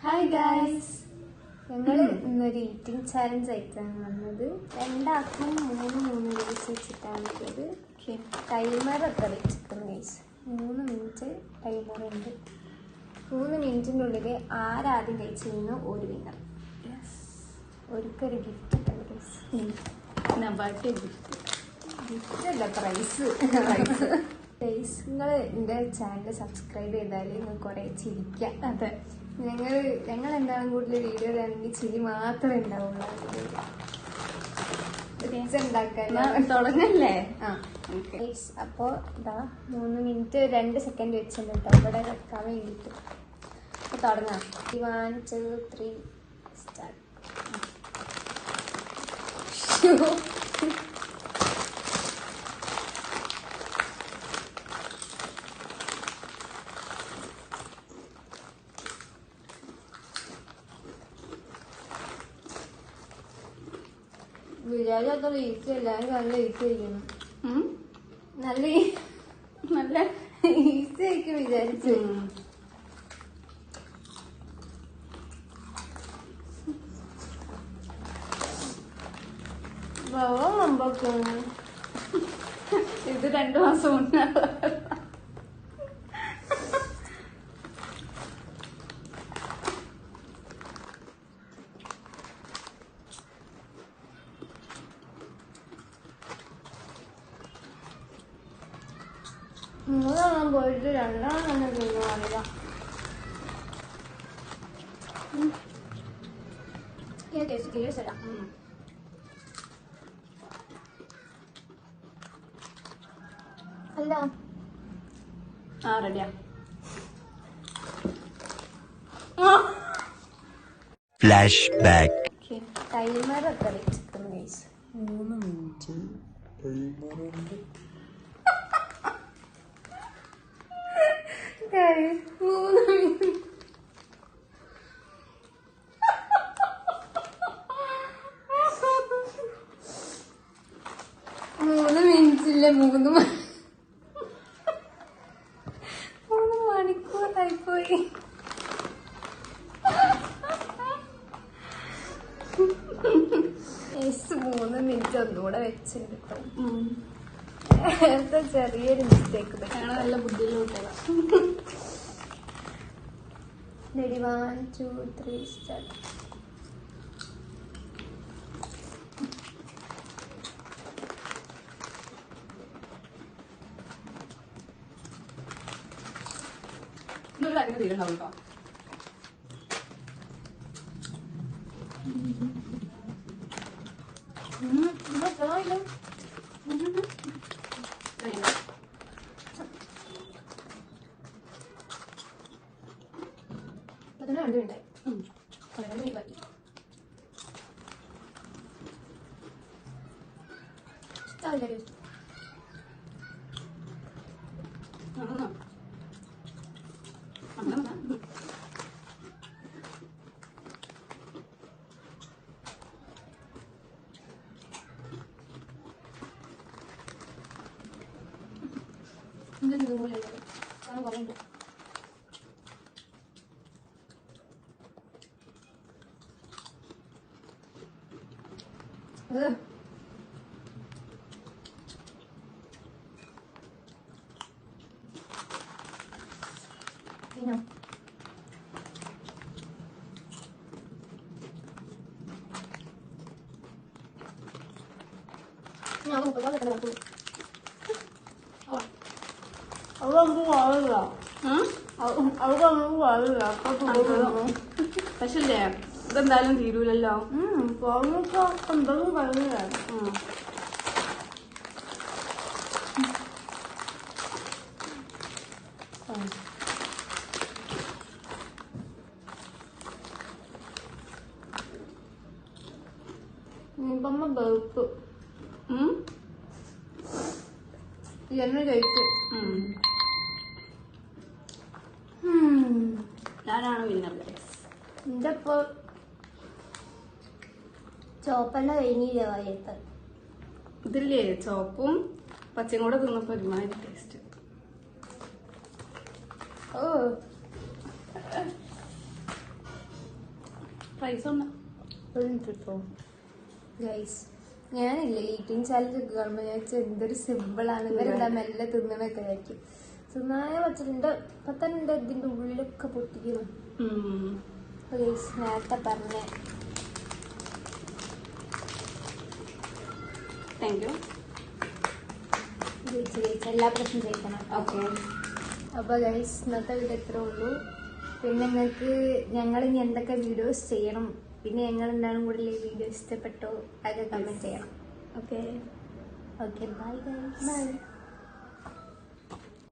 Hi guys, ഞങ്ങൾ ഇന്നൊരു eating challenge ആയിട്ടാണ് വന്നത്. രണ്ടാൾക്കും മൂന്ന് ഡേയ്സ് വെച്ചിട്ടാണുള്ളത്. ടൈമറൊക്കെ വെച്ചിട്ടുണ്ട് ഗൈസ്. 3 മിനിറ്റ് ടൈമറുണ്ട്. 3 മിനിറ്റിൻ്റെ ഉള്ളിൽ ആരാദ്യം കഴിച്ച് കഴിഞ്ഞാൽ ഒരു വിന്നർ. ഒരുക്കൊരു ഗിഫ്റ്റ് കിട്ടും ഗൈസ്. ഗിഫ്റ്റ് അല്ല, പ്രൈസ്. ഗൈസ്, നിങ്ങൾ എൻ്റെ ചാനൽ സബ്സ്ക്രൈബ് ചെയ്താൽ നിങ്ങൾ കുറേ ചിരിക്കാം. അതെ, ഞങ്ങൾ എന്താണ് കൂടുതൽ വീഡിയോ ആണെങ്കിൽ ചിരി മാത്രമേ ഉണ്ടാവുള്ളൂ. തുടങ്ങല്ലേ? അപ്പോ ഇതാ 3 മിനിറ്റ് 2 സെക്കൻഡ് വെച്ചിട്ടുണ്ട് കേട്ടോ, ഇവിടെ വെക്കാൻ വേണ്ടിയിട്ട്. അപ്പൊ തുടങ്ങാം. 1 2 3 സ്റ്റാർട്ട്. വിചാരിച്ച ഈസി എല്ലാവരും നല്ല ഈസി ആയിരിക്കണം. നല്ല ഈസി ആയിരിക്കും വിചാരിച്ചു. ഇത് 2 മാസം മുന്നേ മൂന്നെണ്ണം പോയിട്ട് 2 തന്നെ തിന്നു അറിയില്ല. അല്ല റെഡിയാ. Flash back. ടൈമറൊക്കെ വെച്ചിട്ടുണ്ട് ഗൈസ്. 3 മിനിറ്റ് ടൈമറുണ്ട്. 3 മിനിറ്റ്. മിനിറ്റില്ല, 3 മണിക്കൂറായിപ്പോയി. 3 മിനിറ്റ് ഒന്നുകൂടെ വെച്ചിട്ട് ചെറിയൊരു മിസ്റ്റേക്ക്. നല്ല ബുദ്ധിയിലോട്ടതാ. 1 2 3 സ്റ്റാർട്ട്. ഇതൊരു കാര്യം തീരുണ്ടാവും കേട്ടോ. പക്ഷേ ഇതെന്തായാലും തീരൂലല്ലോ. ബെറുപ്പ് എന്നെ കഴിച്ചു. ഞാനാണ് വിന്നർ. എന്റെ ഇപ്പൊ ചോപ്പല്ല കഴിഞ്ഞില്ല വയത്ത്. ഇതില്ലേ ചോപ്പും പച്ചയും കൂടെ തിന്നപ്പോ ഒരുമാതിരി ടേസ്റ്റ്. ഓ പ്രൈസ് ഉണ്ട്. ഒരു കിട്ടോ ഗൈസ്. ഞാനില്ലേ ഈറ്റിംഗ് ചാലഞ്ച് ഒക്കെ കാണുമ്പോൾ ഞാൻ വെച്ചാൽ എന്തൊരു സിമ്പിളാണ്, ഇവരെന്താ മെല്ലെ തിന്നണൊക്കെ ആയിരിക്കും. തിന്നായ പച്ചലുണ്ട് പത്തനുണ്ട് ഇതിന്റെ ഉള്ളിലൊക്കെ പൊട്ടിക്കുന്നു. ഗൈസ് നേരത്തെ പറഞ്ഞ താങ്ക് യു. ജയിച്ച് എല്ലാ പ്രശ്നം ജയിക്കണം. ഓക്കെ. അപ്പോൾ ഗൈസ് ഇന്നത്തെ വീഡിയോ ഇത്രേ ഉള്ളൂ. പിന്നെ നിങ്ങൾക്ക് ഞങ്ങൾ ഇനി എന്തൊക്കെ വീഡിയോസ് ചെയ്യണം, പിന്നെ ഞങ്ങൾ എന്താണ് കൂടുതൽ വീഡിയോ ഇഷ്ടപ്പെട്ടോ അതൊക്കെ കമൻറ്റ് ചെയ്യണം. Okay bye guys. ബൈ.